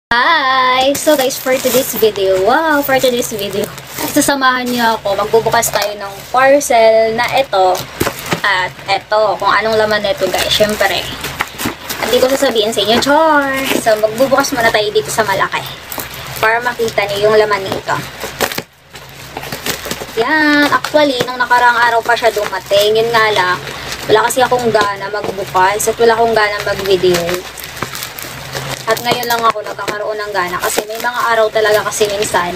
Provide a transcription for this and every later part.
Hi! So guys, for today's video, sasamahan niyo ako, magbubukas tayo ng parcel na ito at ito, kung anong laman nito guys, syempre hindi ko sasabihin sa inyo, char! So magbubukas muna tayo dito sa malaki para makita niyo yung laman nito. Yan, actually, nung nakarang araw pa siya dumating, yun nga lang, wala kasi akong gana magbukas at wala akong gana mag-video. At ngayon lang ako nagkakaroon ng gana kasi may mga araw talaga kasi minsan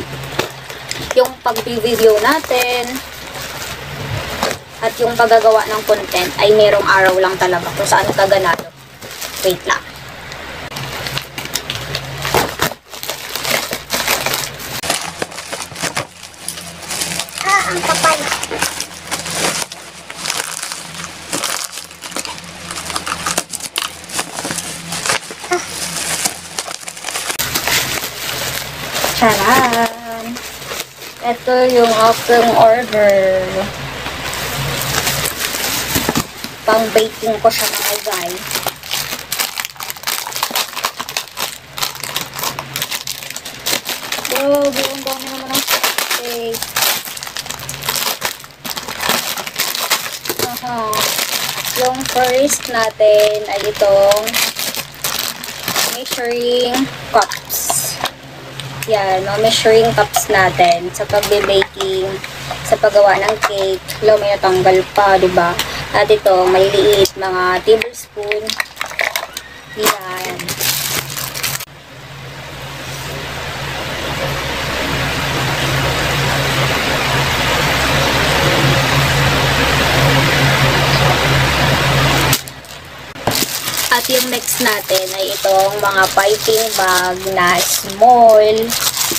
yung pag-video natin at yung paggagawa ng content ay merong araw lang talaga kung saan kaganado. Wait lang. Ang kapal. Charan! Ito yung aking order. Pang baking ko siya mga guys. Grabe, ang dami naman ng cake. Yung first natin ay itong measuring cups. Yan, no, measuring cups natin sa pagbe-baking, sa paggawa ng cake. Hello, may natanggal pa, diba? At ito, may liit, mga tablespoon. Yan. At yung next natin ay itong mga piping bag na small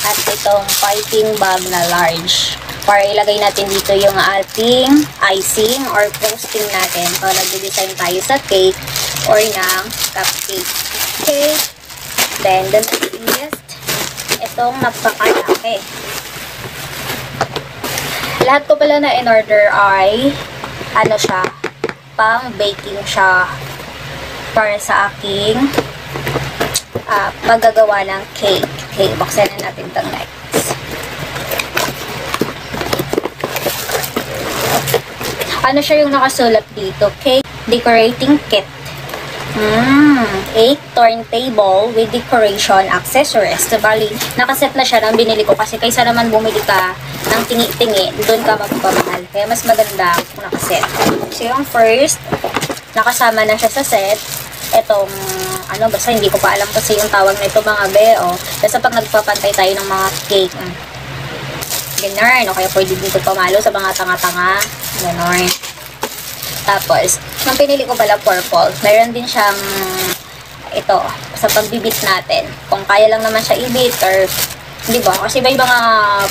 at itong piping bag na large. Para ilagay natin dito yung ating icing or frosting natin para nag-design tayo sa cake or ng cupcake. Okay. Then, the next, itong napakalaki. Lahat ko pala na in-order ay ano siya, pang baking siya. Para sa aking paggagawa ng cake. Okay, buksan na natin itong next. Ano siya yung nakasulat dito? Cake decorating kit. Cake turntable with decoration accessories. So, bali, nakaset na siya nang binili ko kasi kaysa naman bumili ka ng tingi-tingi, doon ka magpapamahal. Kaya mas maganda kung nakaset. So, yung first, nakasama na siya sa set. Etong, basta hindi ko pa alam kasi yung tawag na ito mga beo. Basta pag nagpapantay tayo ng mga cake. Ganun, o kaya pwede dito pamalo sa mga tanga-tanga. Ganun. Tapos, nung pinili ko pala purple, meron din siyang ito, sa pagbibit natin. Kung kaya lang naman siya ibit or, di ba? Kasi may mga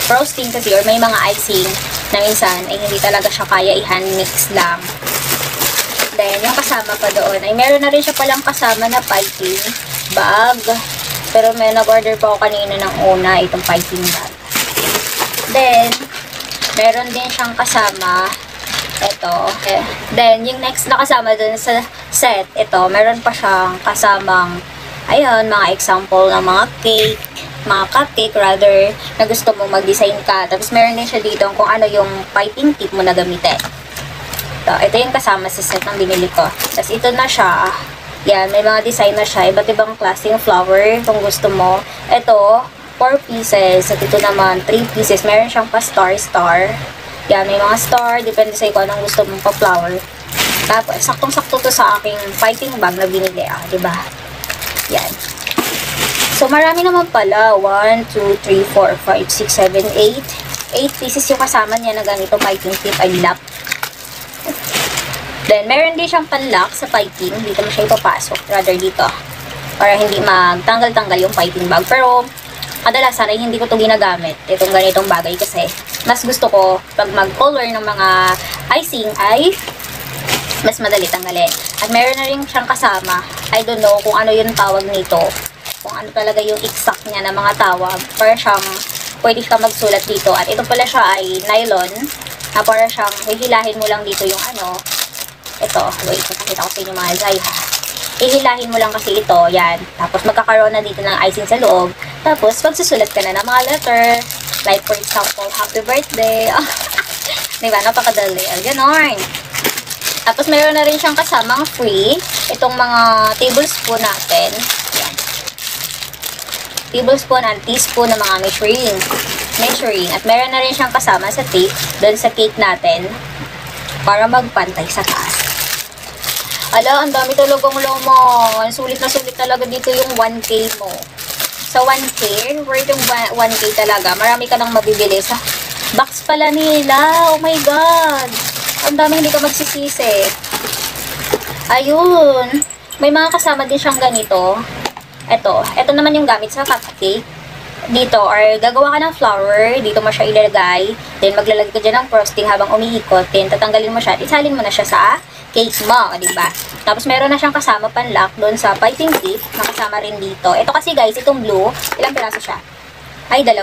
frosting kasi or may mga icing na minsan ay hindi talaga siya kaya i-hand mix lang. Then, yung kasama pa doon, ay meron na rin siya palang kasama na piping bag. Pero may nag-order pa ako kanina ng una, itong piping bag. Then, meron din siyang kasama, ito. Then, yung next na kasama doon sa set, ito, meron pa siyang kasamang, ayun, mga example ng mga cake, mga cupcake rather, na gusto mo mag-design ka. Tapos, meron din siya dito kung ano yung piping tip mo na gamitin. Ito yung kasama sa set ng binili ko. Tapos ito na siya. Yan, may mga design na siya. Iba't ibang klaseng flower kung gusto mo. Ito, 4 pieces. At ito naman, 3 pieces. Meron siyang pa star-star. Yan, may mga star. Depende sa kung anong gusto mong pa-flower. Tapos, saktong-sakto to sa aking piping bag na binili. Diba? Yan. So, marami naman pala. 1, 2, 3, 4, 5, 6, 7, 8. 8 pieces yung kasama niya na ganito piping tip ay lap. Then, meron din siyang panlock sa piping. Dito mo siya ipapasok. Rather dito. Para hindi magtanggal-tanggal yung piping bag. Pero, kadalasan ay hindi ko ito ginagamit. Itong ganitong bagay kasi mas gusto ko pag mag-color ng mga icing ay mas madali tanggalin. At meron na rin siyang kasama. I don't know kung ano yung tawag nito. Kung ano talaga yung exact niya na mga tawag. Para siyang pwede ka magsulat dito. At ito pala siya ay nylon. Na para siyang hihilahin mo lang dito yung ano. Ito, wait, nakita ko sa inyo mga guys ha. Ihilahin mo lang kasi ito, yan. Tapos magkakaroon na dito ng icing sa loob. Tapos magsusulat ka na ng mga letter. Like for example, happy birthday. Diba? Napakadali. Ganon. Tapos meron na rin siyang kasamang free. Itong mga tablespoon natin. Yan. Tablespoon and teaspoon ng mga measuring. At meron na rin siyang kasama sa tape doon sa cake natin para magpantay sa taas. Ala, ang dami talagang laman. Sulit na sulit talaga dito yung 1K mo. Sa 1K, worth yung 1K talaga. Marami ka nang mabibili sa box pala nila. Oh my God. Ang dami hindi ka magsisisi. Ayun. May mga kasama din siyang ganito. Ito naman yung gamit sa cupcake. Dito, or gagawa ka ng flour, dito mo siya ilalagay, then maglalagay ka dyan ng frosting habang umiikot, then tatanggalin mo siya, isalin mo na siya sa cake mo, diba? Tapos meron na siyang kasama panlock doon sa piping tip, nakasama rin dito. Ito kasi guys, itong blue, ilang piraso siya? Ay, 2.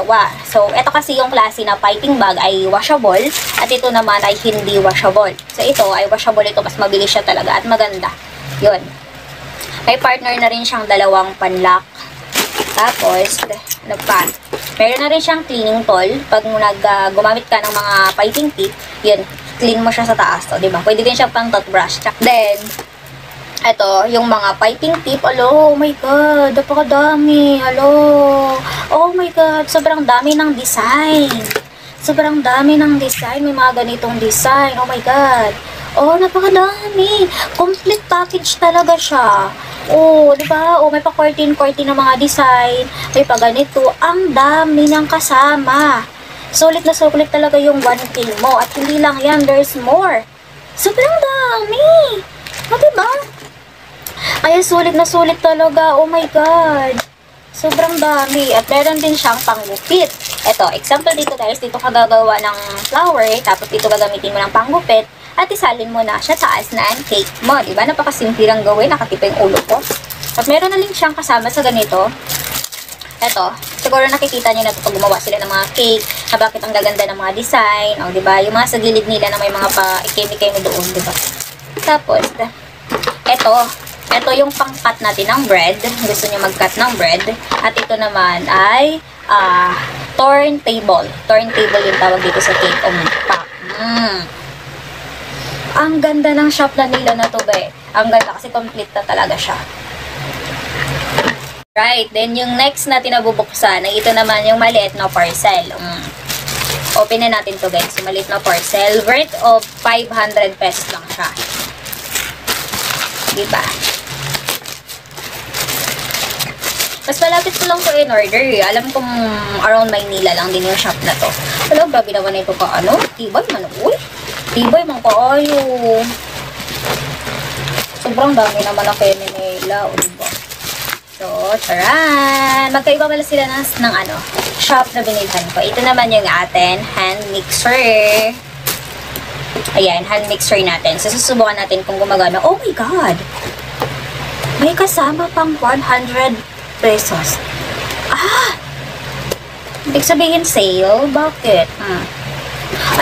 So, ito kasi yung klase na piping bag ay washable, at ito naman ay hindi washable. So, ito ay washable, ito mas mabilis siya talaga at maganda. Yun. May partner na rin siyang 2 panlock. Tapos, ano pa? Meron na rin siyang cleaning tool. Pag gumamit ka ng mga piping tip, yun, clean mo siya sa taas to, diba? Pwede din siya pang toothbrush. Then, ito, yung mga piping tip, alo, oh my God, napakadami, alo, oh my God, sobrang dami ng design. Sobrang dami ng design, may mga ganitong design, oh my God. Oh, napakadami. Complete package talaga siya. Oh, di ba? Oh, may pa curtain ng mga design. May pa ganito. Ang dami ng kasama. Sulit na sulit talaga yung 1K mo. At hindi lang yan, there's more. Sobrang dami. O, diba? Kaya sulit na sulit talaga. Oh my God. Sobrang dami. At meron din siyang panggupit. Ito, example dito guys. Dito ka gagawa ng flower. Tapos dito gagamitin mo ng panggupit. At isalin mo na siya taas na ang cake mo. Diba? Napakasimple lang gawin. Nakatipa yung ulo ko. At meron na rin siyang kasama sa ganito. Ito. Siguro nakikita nyo na ito pag gumawa sila ng mga cake. Na bakit ang gaganda ng mga design. O, diba? Yung mga sa gilid nila na may mga pa-ikemi-kemi doon. Diba? Tapos, ito yung pang-cut natin ng bread. Gusto nyo mag-cut ng bread. At ito naman ay turntable. Turntable yung tawag dito sa cake. Ang ganda ng shop na nila na to, be. Ang ganda kasi complete na talaga siya. Right, then yung next natin na bubuksan, ay ito naman yung maliit na parcel. Open na natin to guys, yung maliit na parcel. Worth of 500 pesos lang siya. Diba? Mas malapit ko lang to in order. Alam kong around Maynila lang din yung shop na to. Hello, grabe naman ito ka ano? Tibay man, uy. Tibay man kaayo. Sobrang dami naman ang kaya nila. O diba? So, charan! Magkaiba pala sila ng ano, shop na binilhan ko. Ito naman yung atin, hand mixer. Ayan, hand mixer natin. So, susubukan natin kung gumagana. Oh my God! May kasama pang 100 pesos. Ibig sabihin sale? Bakit?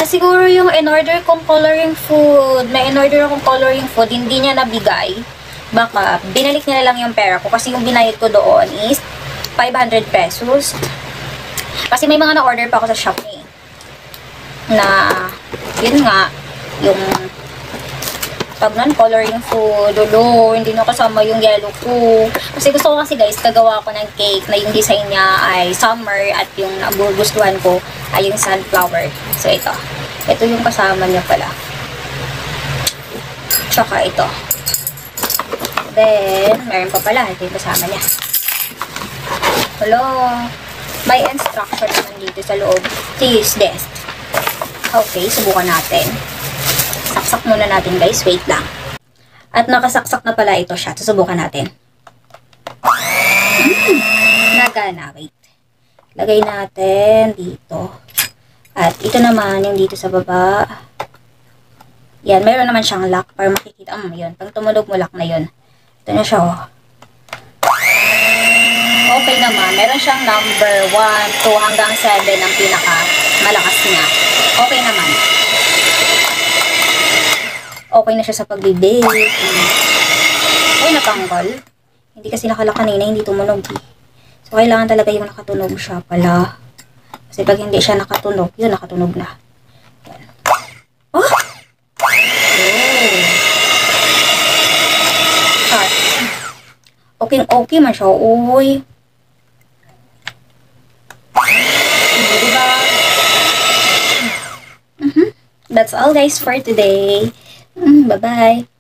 Siguro yung in-order kong coloring food. May in-order akong coloring food, hindi niya nabigay. Baka, binalik niya lang yung pera ko. Kasi yung binayad ko doon is 500 pesos. Kasi may mga na-order pa ako sa Shopee. Na, yun nga, yung coloring food, hindi na kasama yung yellow ko. Kasi gusto ko kasi guys, gagawa ko ng cake na yung design niya ay summer at yung nagugustuhan ko ay yung sunflower. So ito. Ito yung kasama niya pala. Tsaka ito. Then, meron pa pala. Ito yung kasama niya. Hello. May instruction naman dito sa loob. To use this. Okay, subukan natin. Saksak muna natin guys, wait lang. At nakasaksak na pala ito siya. Susubukan natin. Nagana, wait. Lagay natin dito. At ito naman yung dito sa baba. Yan, meron naman siyang lock para makikita. Yun, pag tumunog mo lock na yun. Ito na siya, oh. Okay naman, meron siyang number 1, 2 hanggang 7 ang pinaka malakas niya. Okay naman. Okay na siya sa pagbibake. Ay, natanggal. Hindi kasi nakala kanina, hindi tumunog eh. So, kailangan talaga yung nakatunog siya pala. Kasi pag hindi siya nakatunog, yun, nakatunog na. Yan. Oh! Oh! Shot. Okay man siya. Uy. Diba? That's all guys for today. Bye-bye.